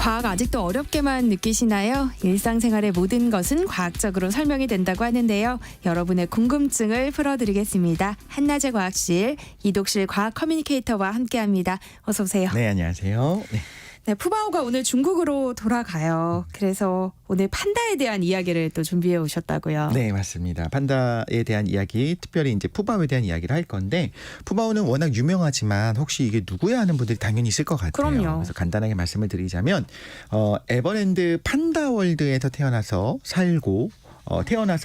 과학 아직도 어렵게만 느끼시나요? 일상생활의 모든 것은 과학적으로 설명이 된다고 하는데요. 여러분의 궁금증을 풀어드리겠습니다. 한낮의 과학실 이독실 과학 커뮤니케이터와 함께합니다. 어서 오세요. 네, 안녕하세요. 네. 네, 푸바오가 오늘 중국으로 돌아가요. 그래서 오늘 판다에 대한 이야기를 또 준비해 오셨다고요. 네, 맞습니다. 판다에 대한 이야기, 특별히 이제 푸바오에 대한 이야기를 할 건데, 푸바오는 워낙 유명하지만 혹시 이게 누구야 하는 분들이 당연히 있을 것 같아요. 그럼요. 그래서 간단하게 말씀을 드리자면 에버랜드 판다월드에서 태어나서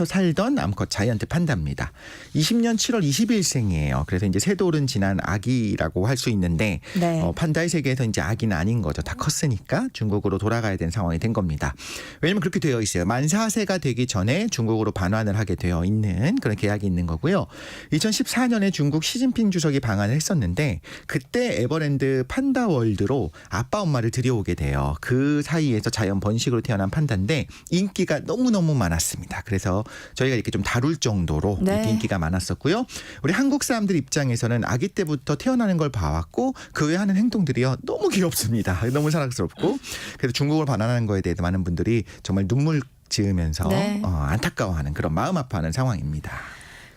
살던 암컷 자이언트 판다입니다. 20년 7월 20일생이에요. 그래서 이제 세 돌은 지난 아기라고 할 수 있는데 네. 판다의 세계에서 이제 아기는 아닌 거죠. 다 컸으니까 중국으로 돌아가야 되는 상황이 된 겁니다. 왜냐면 그렇게 되어 있어요. 만 4세가 되기 전에 중국으로 반환을 하게 되어 있는 그런 계약이 있는 거고요. 2014년에 중국 시진핑 주석이 방한을 했었는데 그때 에버랜드 판다월드로 아빠 엄마를 들여오게 돼요. 그 사이에서 자연 번식으로 태어난 판다인데 인기가 너무너무 많았습니다. 그래서 저희가 이렇게 좀 다룰 정도로 네. 이렇게 인기가 많았었고요. 우리 한국 사람들 입장에서는 아기 때부터 태어나는 걸 봐왔고 그 외에 하는 행동들이요 너무 귀엽습니다. 너무 사랑스럽고 그래서 중국을 반환하는 거에 대해서 많은 분들이 정말 눈물 지으면서 네. 안타까워하는 그런 마음 아파하는 상황입니다.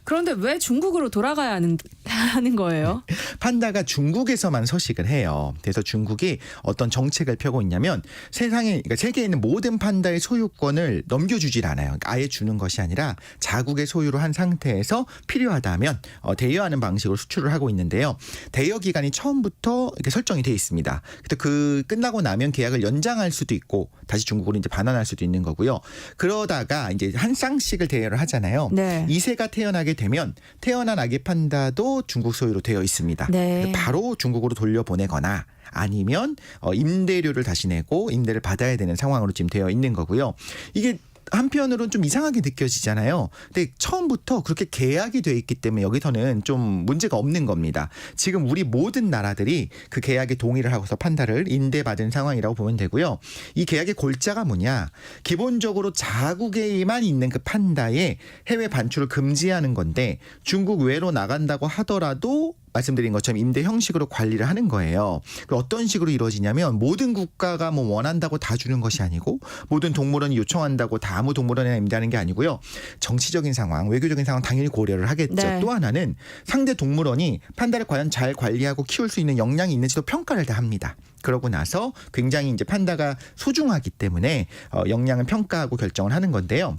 그런데 왜 중국으로 돌아가야 하는 거예요? 판다가 중국에서만 서식을 해요. 그래서 중국이 어떤 정책을 펴고 있냐면 그러니까 세계에 있는 모든 판다의 소유권을 넘겨주질 않아요. 그러니까 아예 주는 것이 아니라 자국의 소유로 한 상태에서 필요하다면 대여하는 방식으로 수출을 하고 있는데요. 대여 기간이 처음부터 이렇게 설정이 돼 있습니다. 그 끝나고 나면 계약을 연장할 수도 있고 다시 중국으로 이제 반환할 수도 있는 거고요. 그러다가 이제 한 쌍씩을 대여를 하잖아요. 네. 2세가 태어나게 되면 태어난 아기 판다도 중국 소유로 되어 있습니다. 네. 바로 중국으로 돌려보내거나 아니면 임대료를 다시 내고 임대를 받아야 되는 상황으로 지금 되어 있는 거고요. 이게 한편으로는 좀 이상하게 느껴지잖아요. 근데 처음부터 그렇게 계약이 돼 있기 때문에 여기서는 좀 문제가 없는 겁니다. 지금 우리 모든 나라들이 그 계약에 동의를 하고서 판다를 인대받은 상황이라고 보면 되고요. 이 계약의 골자가 뭐냐. 기본적으로 자국에만 있는 그 판다의 해외 반출을 금지하는 건데 중국 외로 나간다고 하더라도 말씀드린 것처럼 임대 형식으로 관리를 하는 거예요. 어떤 식으로 이루어지냐면 모든 국가가 뭐 원한다고 다 주는 것이 아니고 모든 동물원이 요청한다고 다 아무 동물원이나 임대하는 게 아니고요. 정치적인 상황, 외교적인 상황 당연히 고려를 하겠죠. 네. 또 하나는 상대 동물원이 판다를 과연 잘 관리하고 키울 수 있는 역량이 있는지도 평가를 다 합니다. 그러고 나서 굉장히 이제 판다가 소중하기 때문에 역량을 평가하고 결정을 하는 건데요.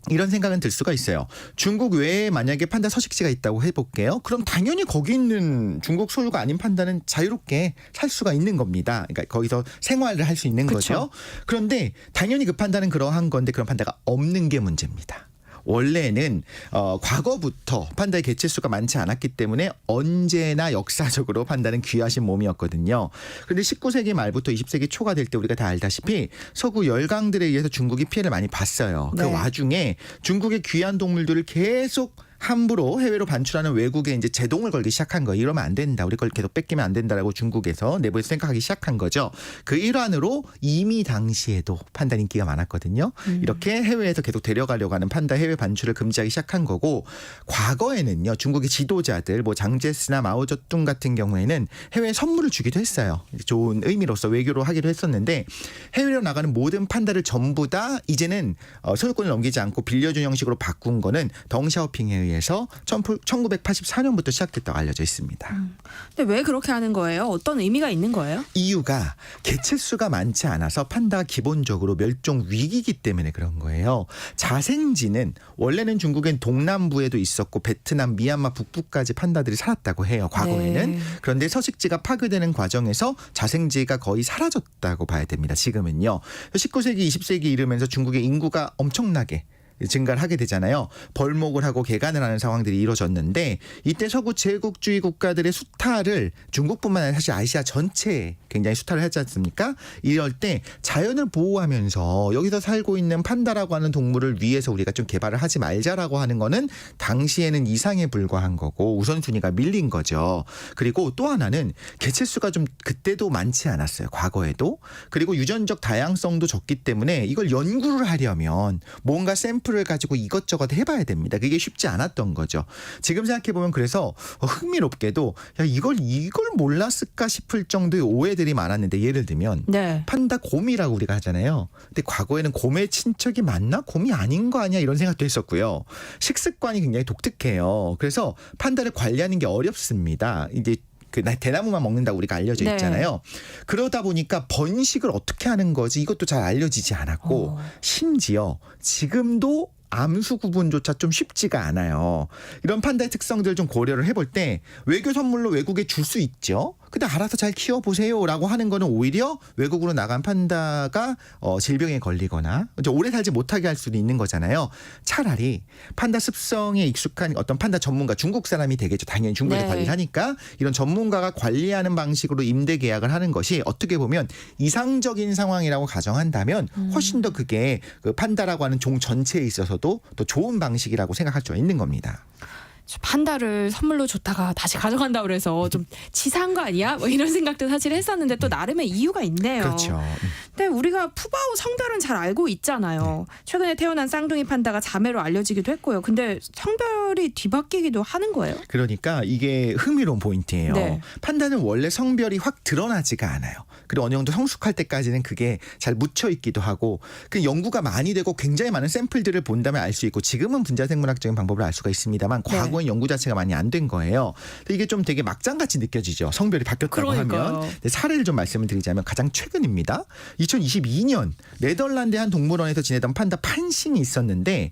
이런 생각은 들 수가 있어요. 중국 외에 만약에 판다 서식지가 있다고 해볼게요. 그럼 당연히 거기 있는 중국 소유가 아닌 판다는 자유롭게 살 수가 있는 겁니다. 그러니까 거기서 생활을 할 수 있는 그쵸. 거죠. 그런데 당연히 그 판다는 그러한 건데 그런 판다가 없는 게 문제입니다. 원래는 과거부터 판다의 개체수가 많지 않았기 때문에 언제나 역사적으로 판다는 귀하신 몸이었거든요. 그런데 19세기 말부터 20세기 초가 될 때 우리가 다 알다시피 서구 열강들에 의해서 중국이 피해를 많이 봤어요. 네. 그 와중에 중국의 귀한 동물들을 계속 함부로 해외로 반출하는 외국에 이제 제동을 걸기 시작한 거예요. 이러면 안 된다. 우리 걸 계속 뺏기면 안 된다라고 중국에서 내부에서 생각하기 시작한 거죠. 그 일환으로 이미 당시에도 판다 인기가 많았거든요. 이렇게 해외에서 계속 데려가려고 하는 판다 해외 반출을 금지하기 시작한 거고 과거에는요. 중국의 지도자들 뭐 장제스나 마오쩌둥 같은 경우에는 해외에 선물을 주기도 했어요. 좋은 의미로서 외교로 하기도 했었는데 해외로 나가는 모든 판다를 전부 다 이제는 소유권을 넘기지 않고 빌려준 형식으로 바꾼 거는 덩샤오핑에 의해 에서 1984년부터 시작됐다고 알려져 있습니다. 근데 왜 그렇게 하는 거예요? 어떤 의미가 있는 거예요? 이유가 개체수가 많지 않아서 판다가 기본적으로 멸종 위기이기 때문에 그런 거예요. 자생지는 원래는 중국엔 동남부에도 있었고 베트남, 미얀마 북부까지 판다들이 살았다고 해요. 과거에는. 네. 그런데 서식지가 파괴되는 과정에서 자생지가 거의 사라졌다고 봐야 됩니다. 지금은요. 19세기, 20세기 이르면서 중국의 인구가 엄청나게 증가를 하게 되잖아요. 벌목을 하고 개간을 하는 상황들이 이루어졌는데 이때 서구 제국주의 국가들의 수탈을 중국뿐만 아니라 사실 아시아 전체에 굉장히 수탈을 했지 않습니까? 이럴 때 자연을 보호하면서 여기서 살고 있는 판다라고 하는 동물을 위해서 우리가 좀 개발을 하지 말자라고 하는 거는 당시에는 이상에 불과한 거고 우선순위가 밀린 거죠. 그리고 또 하나는 개체수가 좀 그때도 많지 않았어요. 과거에도. 그리고 유전적 다양성도 적기 때문에 이걸 연구를 하려면 뭔가 샘플을 기술을 가지고 이것저것 해봐야 됩니다. 그게 쉽지 않았던 거죠. 지금 생각해보면 그래서 흥미롭게도 야, 이걸 몰랐을까 싶을 정도의 오해들이 많았는데 예를 들면 네. 판다 곰이라고 우리가 하잖아요. 근데 과거에는 곰의 친척이 맞나? 곰이 아닌 거 아니야? 이런 생각도 했었고요. 식습관이 굉장히 독특해요. 그래서 판다를 관리하는 게 어렵습니다. 이제 대나무만 먹는다고 우리가 알려져 있잖아요. 그러다 보니까 번식을 어떻게 하는 거지 이것도 잘 알려지지 않았고 심지어 지금도 암수 구분조차 좀 쉽지가 않아요. 이런 판다의 특성들을 좀 고려를 해볼 때 외교 선물로 외국에 줄 수 있죠. 근데 알아서 잘 키워보세요라고 하는 거는 오히려 외국으로 나간 판다가 질병에 걸리거나 오래 살지 못하게 할 수도 있는 거잖아요. 차라리 판다 습성에 익숙한 어떤 판다 전문가 중국 사람이 되겠죠. 당연히 중국에서 관리를 하니까 이런 전문가가 관리하는 방식으로 임대 계약을 하는 것이 어떻게 보면 이상적인 상황이라고 가정한다면 훨씬 더 그게 그 판다라고 하는 종 전체에 있어서도 더 좋은 방식이라고 생각할 수가 있는 겁니다. 판다를 선물로 줬다가 다시 가져간다 그래서 좀 치사한 거 아니야? 뭐 이런 생각도 사실 했었는데 또 나름의 이유가 있네요. 그렇죠. 근데 우리가 푸바오 성별은 잘 알고 있잖아요. 최근에 태어난 쌍둥이 판다가 자매로 알려지기도 했고요. 근데 성별이 뒤바뀌기도 하는 거예요? 그러니까 이게 흥미로운 포인트예요. 네. 판다는 원래 성별이 확 드러나지가 않아요. 그리고 어느 정도 성숙할 때까지는 그게 잘 묻혀 있기도 하고 그 연구가 많이 되고 굉장히 많은 샘플들을 본다면 알 수 있고 지금은 분자생물학적인 방법을 알 수가 있습니다만 과거엔 연구 자체가 많이 안 된 거예요. 근데 이게 좀 되게 막장같이 느껴지죠. 성별이 바뀌었다고 하면. 근데 사례를 좀 말씀을 드리자면 가장 최근입니다. 2022년 네덜란드의 한 동물원에서 지내던 판다 판신이 있었는데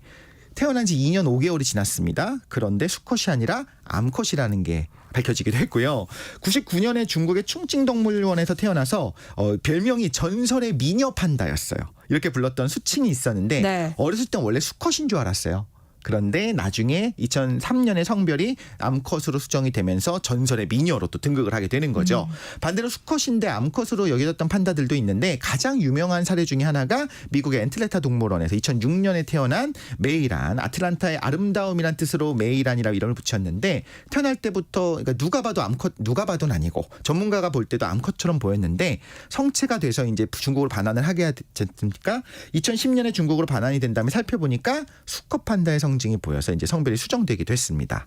태어난 지 2년 5개월이 지났습니다. 그런데 수컷이 아니라 암컷이라는 게 밝혀지기도 했고요. 99년에 중국의 충칭동물원에서 태어나서 별명이 전설의 미녀 판다였어요. 이렇게 불렀던 수칭이 있었는데 어렸을 땐 원래 수컷인 줄 알았어요. 그런데 나중에 2003년에 성별이 암컷으로 수정이 되면서 전설의 미녀로 또 등극을 하게 되는 거죠. 반대로 수컷인데 암컷으로 여겨졌던 판다들도 있는데 가장 유명한 사례 중에 하나가 미국의 앤틀레타 동물원에서 2006년에 태어난 메이란, 아틀란타의 아름다움이란 뜻으로 메이란이라고 이름을 붙였는데 태어날 때부터 그러니까 누가 봐도 암컷, 누가 봐도는 아니고 전문가가 볼 때도 암컷처럼 보였는데 성체가 돼서 이제 중국으로 반환을 하게 됐습니까? 2010년에 중국으로 반환이 된 다음에 살펴보니까 수컷 판다의 성징이 보여서 이제 성별이 수정되기도 했습니다.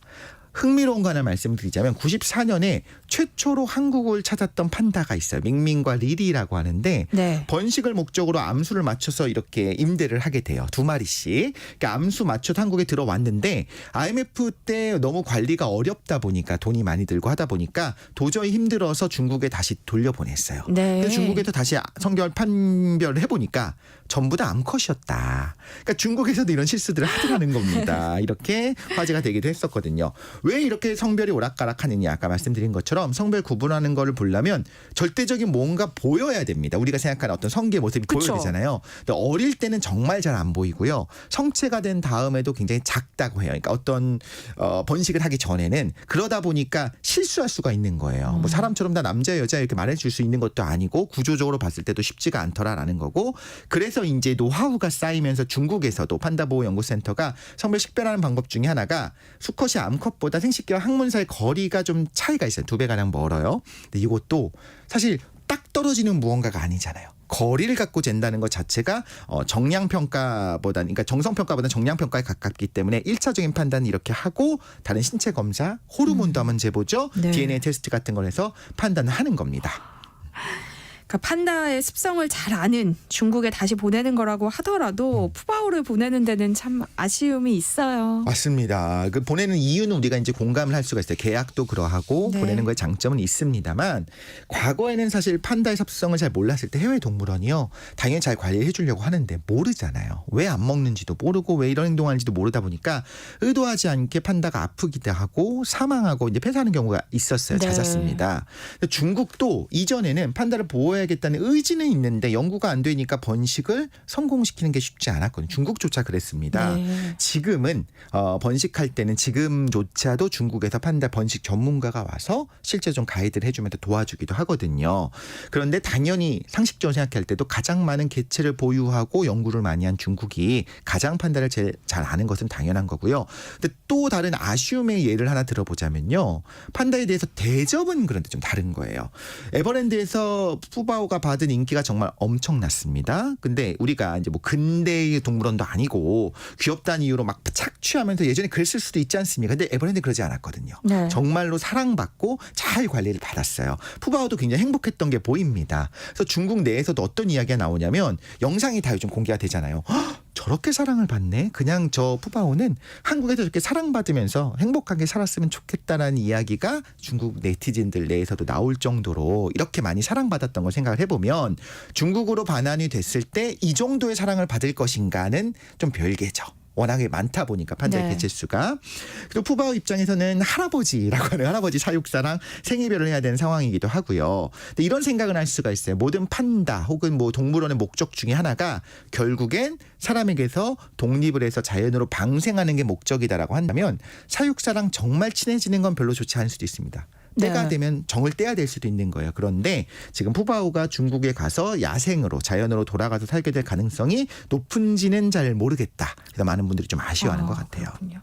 흥미로운 거 하나 말씀드리자면 94년에 최초로 한국을 찾았던 판다가 있어요. 밍밍과 리리라고 하는데 번식을 목적으로 암수를 맞춰서 이렇게 임대를 하게 돼요. 2마리씩. 그러니까 암수 맞춰서 한국에 들어왔는데 IMF 때 너무 관리가 어렵다 보니까 돈이 많이 들고 하다 보니까 도저히 힘들어서 중국에 다시 돌려보냈어요. 그래서 중국에서 다시 성별 판별을 해보니까 전부 다 암컷이었다. 그러니까 중국에서도 이런 실수들을 하더라는 겁니다. 이렇게 화제가 되기도 했었거든요. 왜 이렇게 성별이 오락가락하느냐 아까 말씀드린 것처럼 성별 구분하는 거를 보려면 절대적인 뭔가 보여야 됩니다. 우리가 생각하는 어떤 성기의 모습이 보여야 되잖아요. 근데 어릴 때는 정말 잘 안 보이고요. 성체가 된 다음에도 굉장히 작다고 해요. 그러니까 어떤 번식을 하기 전에는 그러다 보니까 실수할 수가 있는 거예요. 뭐 사람처럼 다 남자 여자 이렇게 말해줄 수 있는 것도 아니고 구조적으로 봤을 때도 쉽지가 않더라라는 거고 그래서 이제 노하우가 쌓이면서 중국에서도 판다보호연구센터가 성별 식별하는 방법 중에 하나가 수컷이 암컷보다 생식기와 항문 사이 거리가 좀 차이가 있어요. 2배가량 멀어요. 근데 이것도 사실 딱 떨어지는 무언가가 아니잖아요. 거리를 갖고 잰다는 것 자체가 정량평가보다 그러니까 정성평가보다 정량평가에 가깝기 때문에 1차적인 판단은 이렇게 하고 다른 신체 검사, 호르몬도 한번 재보죠. DNA 테스트 같은 걸 해서 판단을 하는 겁니다. 그러니까 판다의 습성을 잘 아는 중국에 다시 보내는 거라고 하더라도 푸바오를 보내는 데는 참 아쉬움이 있어요. 맞습니다. 그 보내는 이유는 우리가 이제 공감을 할 수가 있어요. 계약도 그러하고 보내는 거에 장점은 있습니다만 과거에는 사실 판다의 습성을 잘 몰랐을 때 해외 동물원이요. 당연히 잘 관리해 주려고 하는데 모르잖아요. 왜 안 먹는지도 모르고 왜 이런 행동하는지도 모르다 보니까 의도하지 않게 판다가 아프기도 하고 사망하고 이제 폐사하는 경우가 있었어요. 잦았습니다. 중국도 이전에는 판다를 보호해야겠다는 의지는 있는데 연구가 안 되니까 번식을 성공시키는 게 쉽지 않았거든요. 중국조차 그랬습니다. 지금은 번식할 때는 지금조차도 중국에서 판다 번식 전문가가 와서 실제 좀 가이드를 해주면서 도와주기도 하거든요. 그런데 당연히 상식적으로 생각할 때도 가장 많은 개체를 보유하고 연구를 많이 한 중국이 가장 판다를 제일 잘 아는 것은 당연한 거고요. 근데 또 다른 아쉬움의 예를 하나 들어보자면요. 판다에 대해서 대접은 그런데 좀 다른 거예요. 에버랜드에서 푸바 푸바오가 받은 인기가 정말 엄청났습니다. 근데 우리가 이제 뭐 근대의 동물원도 아니고 귀엽다는 이유로 막 착취하면서 예전에 그랬을 수도 있지 않습니까? 근데 에버랜드 그러지 않았거든요. 네. 정말로 사랑받고 잘 관리를 받았어요. 푸바오도 굉장히 행복했던 게 보입니다. 그래서 중국 내에서도 어떤 이야기가 나오냐면 영상이 다 요즘 공개가 되잖아요. 헉, 저렇게 사랑을 받네. 그냥 저 푸바오는 한국에서 저렇게 사랑받으면서 행복하게 살았으면 좋겠다라는 이야기가 중국 네티즌들 내에서도 나올 정도로 이렇게 많이 사랑받았던 걸 생각을 해보면 중국으로 반환이 됐을 때 이 정도의 사랑을 받을 것인가는 좀 별개죠. 워낙에 많다 보니까 판다의 네. 개체수가. 그리고 푸바오 입장에서는 할아버지라고 하는 할아버지 사육사랑 생이별을 해야 되는 상황이기도 하고요. 근데 이런 생각을 할 수가 있어요. 모든 판다 혹은 뭐 동물원의 목적 중에 하나가 결국엔 사람에게서 독립을 해서 자연으로 방생하는 게 목적이다라고 한다면 사육사랑 정말 친해지는 건 별로 좋지 않을 수도 있습니다. 때가 네. 되면 정을 떼야 될 수도 있는 거예요. 그런데 지금 푸바오가 중국에 가서 야생으로 자연으로 돌아가서 살게 될 가능성이 높은지는 잘 모르겠다. 그래서 많은 분들이 좀 아쉬워하는 것 같아요. 그렇군요.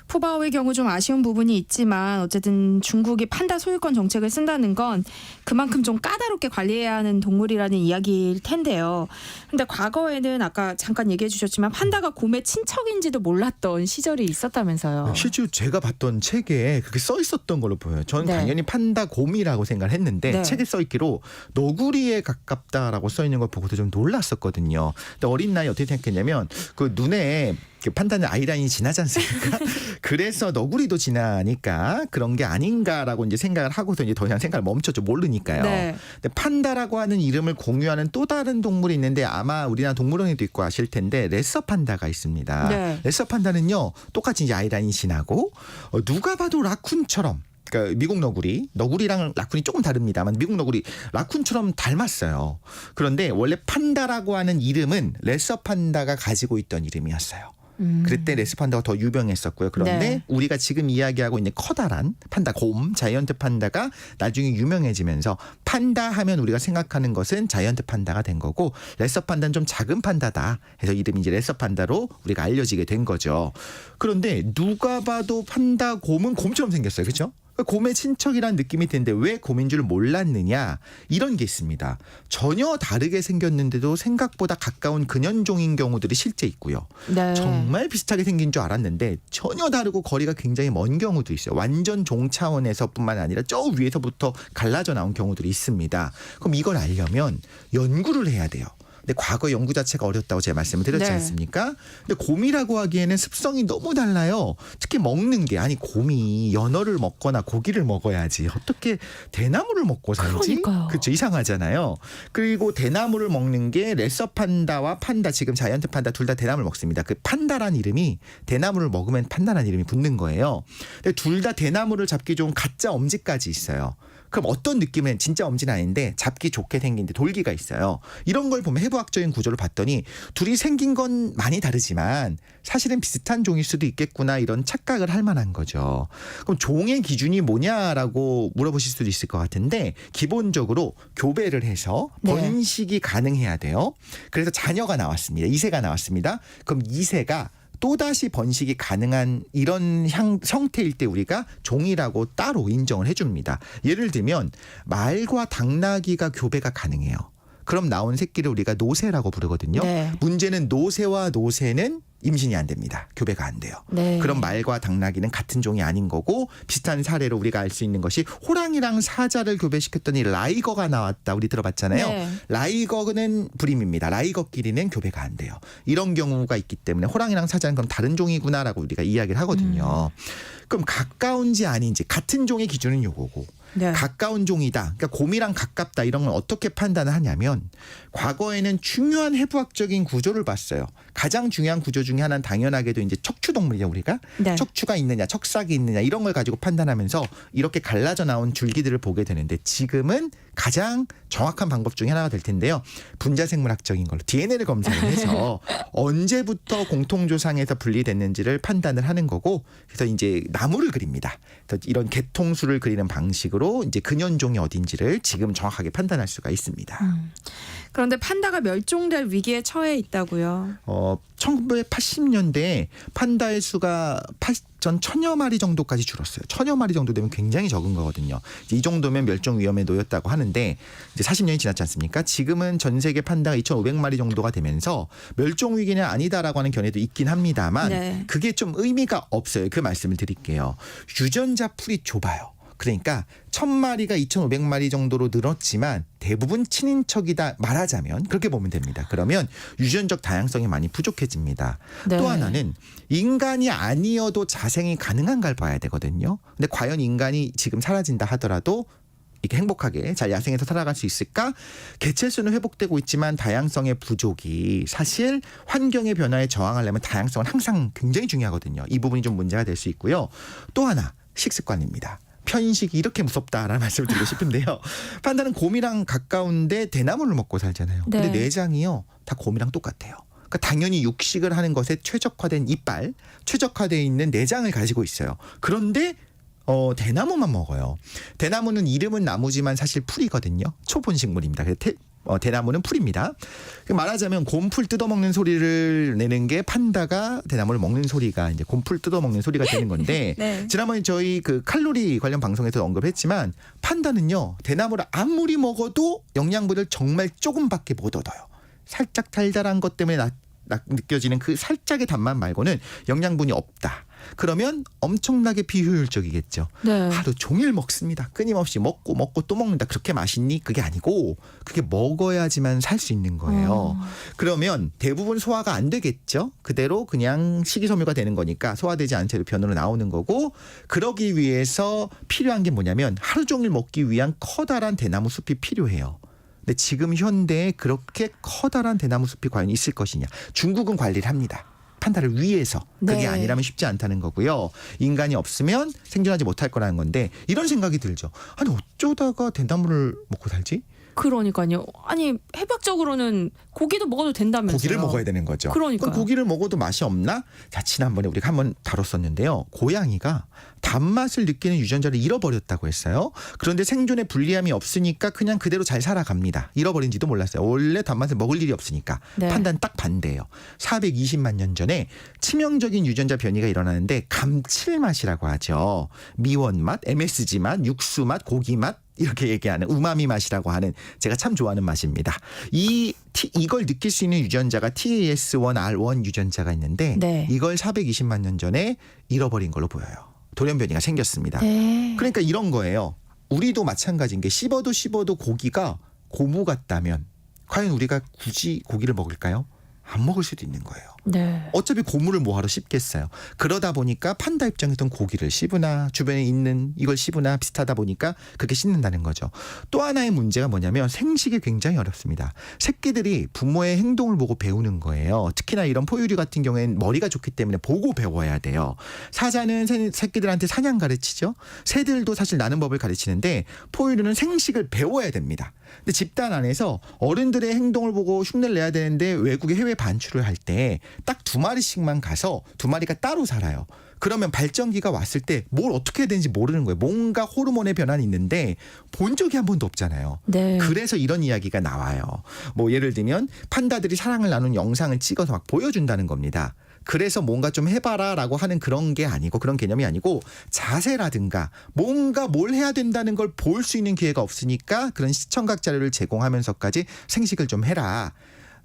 푸바오의 경우 좀 아쉬운 부분이 있지만 어쨌든 중국이 판다 소유권 정책을 쓴다는 건 그만큼 좀 까다롭게 관리해야 하는 동물이라는 이야기일 텐데요. 근데 과거에는 아까 잠깐 얘기해 주셨지만 판다가 곰의 친척인지도 몰랐던 시절이 있었다면서요. 실제로 제가 봤던 책에 그렇게 써 있었던 걸로 보여요. 저는 네. 당연히 판다 곰이라고 생각을 했는데 네. 책에 써 있기로 너구리에 가깝다라고 써 있는 걸 보고도 좀 놀랐었거든요. 근데 어린 나이 어떻게 생각했냐면 그 눈에 판다는 아이라인이 지나지 않습니까? 그래서 너구리도 지나니까 그런 게 아닌가라고 이제 생각을 하고서 이제 더 이상 생각을 멈췄죠. 모르니까요. 네. 근데 판다라고 하는 이름을 공유하는 또 다른 동물이 있는데 아마 우리나라 동물원에도 있고 아실 텐데 레서 판다가 있습니다. 네. 레서 판다는요 똑같이 이제 아이라인이 지나고 누가 봐도 라쿤처럼. 그러니까 미국 너구리랑 라쿤이 조금 다릅니다만 미국 너구리 라쿤처럼 닮았어요. 그런데 원래 판다라고 하는 이름은 레서 판다가 가지고 있던 이름이었어요. 그때 레서 판다가 더 유명했었고요. 그런데 네. 우리가 지금 이야기하고 있는 커다란 판다 곰, 자이언트 판다가 나중에 유명해지면서 판다 하면 우리가 생각하는 것은 자이언트 판다가 된 거고 레서 판다는 좀 작은 판다다 해서 이름이 이제 레서 판다로 우리가 알려지게 된 거죠. 그런데 누가 봐도 판다 곰은 곰처럼 생겼어요. 그렇죠? 곰의 친척이라는 느낌이 드는데 왜 곰인 줄 몰랐느냐 이런 게 있습니다. 전혀 다르게 생겼는데도 생각보다 가까운 근현종인 경우들이 실제 있고요. 네. 정말 비슷하게 생긴 줄 알았는데 전혀 다르고 거리가 굉장히 먼 경우도 있어요. 완전 종 차원에서뿐만 아니라 저 위에서부터 갈라져 나온 경우들이 있습니다. 그럼 이걸 알려면 연구를 해야 돼요. 근데 과거 연구 자체가 어렵다고 제가 말씀을 드렸지 네. 않습니까? 근데 곰이라고 하기에는 습성이 너무 달라요. 특히 먹는 게 아니 곰이 연어를 먹거나 고기를 먹어야지 어떻게 대나무를 먹고 살지? 그러니까요. 그렇죠. 이상하잖아요. 그리고 대나무를 먹는 게 레서 판다와 판다 지금 자이언트 판다 둘 다 대나무를 먹습니다. 그 판다란 이름이 대나무를 먹으면 판다란 이름이 붙는 거예요. 근데 둘 다 대나무를 잡기 좋은 가짜 엄지까지 있어요. 그럼 어떤 느낌은 진짜 엄지는 아닌데 잡기 좋게 생긴데 돌기가 있어요. 이런 걸 보면 해부학적인 구조를 봤더니 둘이 생긴 건 많이 다르지만 사실은 비슷한 종일 수도 있겠구나 이런 착각을 할 만한 거죠. 그럼 종의 기준이 뭐냐라고 물어보실 수도 있을 것 같은데 기본적으로 교배를 해서 네. 번식이 가능해야 돼요. 그래서 자녀가 나왔습니다. 2세가 나왔습니다. 그럼 2세가 또다시 번식이 가능한 이런 형태일 때 우리가 종이라고 따로 인정을 해줍니다. 예를 들면 말과 당나귀가 교배가 가능해요. 그럼 나온 새끼를 우리가 노새라고 부르거든요. 네. 문제는 노새와 노새는 임신이 안 됩니다. 교배가 안 돼요. 네. 그럼 말과 당나귀는 같은 종이 아닌 거고 비슷한 사례로 우리가 알 수 있는 것이 호랑이랑 사자를 교배시켰더니 라이거가 나왔다. 우리 들어봤잖아요. 네. 라이거는 불임입니다. 라이거끼리는 교배가 안 돼요. 이런 경우가 있기 때문에 호랑이랑 사자는 그럼 다른 종이구나라고 우리가 이야기를 하거든요. 그럼 가까운지 아닌지 같은 종의 기준은 요거고 네. 가까운 종이다. 그러니까 곰이랑 가깝다. 이런 걸 어떻게 판단을 하냐면 과거에는 중요한 해부학적인 구조를 봤어요. 가장 중요한 구조 중에 하나는 당연하게도 이제 척추동물이죠. 우리가. 네. 척추가 있느냐 척삭이 있느냐 이런 걸 가지고 판단하면서 이렇게 갈라져 나온 줄기들을 보게 되는데 지금은 가장 정확한 방법 중에 하나가 될 텐데요. 분자생물학적인 걸로 DNA를 검사를 해서 언제부터 공통조상에서 분리됐는지를 판단을 하는 거고 그래서 이제 나무를 그립니다. 그래서 이런 개통수를 그리는 방식으로 이제 근현종이 어딘지를 지금 정확하게 판단할 수가 있습니다. 그런데 판다가 멸종될 위기에 처해 있다고요. 1980년대에 판다의 수가 전 1000여 마리 정도까지 줄었어요. 1000여 마리 정도 되면 굉장히 적은 거거든요. 이제 이 정도면 멸종 위험에 놓였다고 하는데 이제 40년이 지났지 않습니까? 지금은 전 세계 판다가 2,500마리 정도가 되면서 멸종 위기는 아니다라고 하는 견해도 있긴 합니다만 네. 그게 좀 의미가 없어요. 그 말씀을 드릴게요. 유전자 풀이 좁아요. 그러니까 1000마리가 2,500마리 정도로 늘었지만 대부분 친인척이다 말하자면 그렇게 보면 됩니다. 그러면 유전적 다양성이 많이 부족해집니다. 네. 또 하나는 인간이 아니어도 자생이 가능한가를 봐야 되거든요. 근데 과연 인간이 지금 사라진다 하더라도 이렇게 행복하게 잘 야생에서 살아갈 수 있을까? 개체수는 회복되고 있지만 다양성의 부족이 사실 환경의 변화에 저항하려면 다양성은 항상 굉장히 중요하거든요. 이 부분이 좀 문제가 될 수 있고요. 또 하나 식습관입니다. 편식이 이렇게 무섭다라는 말씀을 드리고 싶은데요. 판다는 곰이랑 가까운데 대나무를 먹고 살잖아요. 근데 네. 내장이요 다 곰이랑 똑같아요. 그러니까 당연히 육식을 하는 것에 최적화된 이빨, 최적화되어 있는 내장을 가지고 있어요. 그런데 대나무만 먹어요. 대나무는 이름은 나무지만 사실 풀이거든요. 초본식물입니다. 대나무는 풀입니다. 말하자면 곰풀 뜯어먹는 소리를 내는 게 판다가 대나무를 먹는 소리가 이제 곰풀 뜯어먹는 소리가 되는 건데 네. 지난번에 저희 그 칼로리 관련 방송에서 언급했지만 판다는요 대나무를 아무리 먹어도 영양분을 정말 조금밖에 못 얻어요. 살짝 달달한 것 때문에 느껴지는 그 살짝의 단맛 말고는 영양분이 없다. 그러면 엄청나게 비효율적이겠죠. 네. 하루 종일 먹습니다. 끊임없이 먹고 또 먹는다. 그렇게 맛있니? 그게 아니고 그게 먹어야지만 살 수 있는 거예요. 그러면 대부분 소화가 안 되겠죠. 그대로 그냥 식이섬유가 되는 거니까 소화되지 않은 채로 변으로 나오는 거고 그러기 위해서 필요한 게 뭐냐면 하루 종일 먹기 위한 커다란 대나무 숲이 필요해요. 근데 지금 현대에 그렇게 커다란 대나무 숲이 과연 있을 것이냐. 중국은 관리를 합니다. 판다를 위해서. 그게 네. 아니라면 쉽지 않다는 거고요. 인간이 없으면 생존하지 못할 거라는 건데 이런 생각이 들죠. 아니 어쩌다가 대나무를 먹고 살지? 그러니까요. 아니 해박적으로는 고기도 먹어도 된다면서요. 고기를 먹어야 되는 거죠. 그러니까요. 그럼 고기를 먹어도 맛이 없나? 자, 지난번에 우리가 한번 다뤘었는데요. 고양이가 단맛을 느끼는 유전자를 잃어버렸다고 했어요. 그런데 생존에 불리함이 없으니까 그냥 그대로 잘 살아갑니다. 잃어버린지도 몰랐어요. 원래 단맛을 먹을 일이 없으니까. 네. 판단 딱 반대예요. 420만 년 전에 치명적인 유전자 변이가 일어나는데 감칠맛이라고 하죠. 미원맛, MSG 맛, 육수 맛, 고기 맛 이렇게 얘기하는 우마미 맛이라고 하는 제가 참 좋아하는 맛입니다. 이걸 느낄 수 있는 유전자가 TAS1R1 유전자가 있는데 네. 이걸 420만 년 전에 잃어버린 걸로 보여요. 돌연변이가 생겼습니다. 네. 그러니까 이런 거예요. 우리도 마찬가지인 게 씹어도 고기가 고무 같다면 과연 우리가 굳이 고기를 먹을까요? 안 먹을 수도 있는 거예요. 네. 어차피 고무를 뭐하러 씹겠어요. 그러다 보니까 판다 입장에서는 고기를 씹으나 주변에 있는 이걸 씹으나 비슷하다 보니까 그렇게 씹는다는 거죠. 또 하나의 문제가 뭐냐면 생식이 굉장히 어렵습니다. 새끼들이 부모의 행동을 보고 배우는 거예요. 특히나 이런 포유류 같은 경우에는 머리가 좋기 때문에 보고 배워야 돼요. 사자는 새끼들한테 사냥 가르치죠. 새들도 사실 나는 법을 가르치는데 포유류는 생식을 배워야 됩니다. 근데 집단 안에서 어른들의 행동을 보고 흉내를 내야 되는데 외국에 해외 반출을 할 때 딱 2마리씩만 가서 2마리가 따로 살아요. 그러면 발정기가 왔을 때 뭘 어떻게 해야 되는지 모르는 거예요. 뭔가 호르몬의 변화는 있는데 본 적이 한 번도 없잖아요. 네. 그래서 이런 이야기가 나와요. 뭐 예를 들면 판다들이 사랑을 나눈 영상을 찍어서 막 보여준다는 겁니다. 그래서 뭔가 좀 해봐라라고 하는 그런 게 아니고 그런 개념이 아니고 자세라든가 뭔가 뭘 해야 된다는 걸 볼 수 있는 기회가 없으니까 그런 시청각 자료를 제공하면서까지 생식을 좀 해라.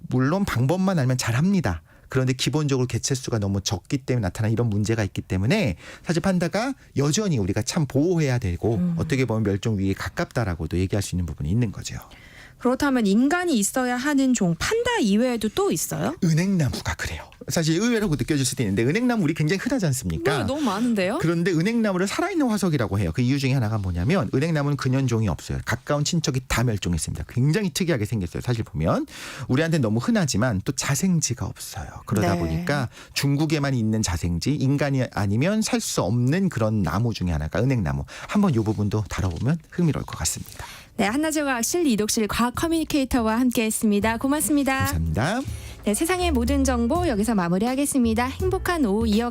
물론 방법만 알면 잘합니다. 그런데 기본적으로 개체수가 너무 적기 때문에 나타난 이런 문제가 있기 때문에 사실 판다가 여전히 우리가 참 보호해야 되고 어떻게 보면 멸종 위기에 가깝다라고도 얘기할 수 있는 부분이 있는 거죠. 그렇다면 인간이 있어야 하는 종 판다 이외에도 또 있어요? 은행나무가 그래요. 사실 의외라고 느껴질 수도 있는데 은행나무 우리 굉장히 흔하지 않습니까? 네, 너무 많은데요? 그런데 은행나무를 살아있는 화석이라고 해요. 그 이유 중에 하나가 뭐냐면 은행나무는 근현종이 없어요. 가까운 친척이 다 멸종했습니다. 굉장히 특이하게 생겼어요. 사실 보면 우리한테는 너무 흔하지만 또 자생지가 없어요. 그러다 네. 보니까 중국에만 있는 자생지, 인간이 아니면 살 수 없는 그런 나무 중에 하나가 은행나무. 한번 이 부분도 다뤄보면 흥미로울 것 같습니다. 네, 한나제 과학실 이독실 과학 커뮤니케이터와 함께했습니다. 고맙습니다. 감사합니다. 네, 세상의 모든 정보 여기서 마무리하겠습니다. 행복한 오후 이어가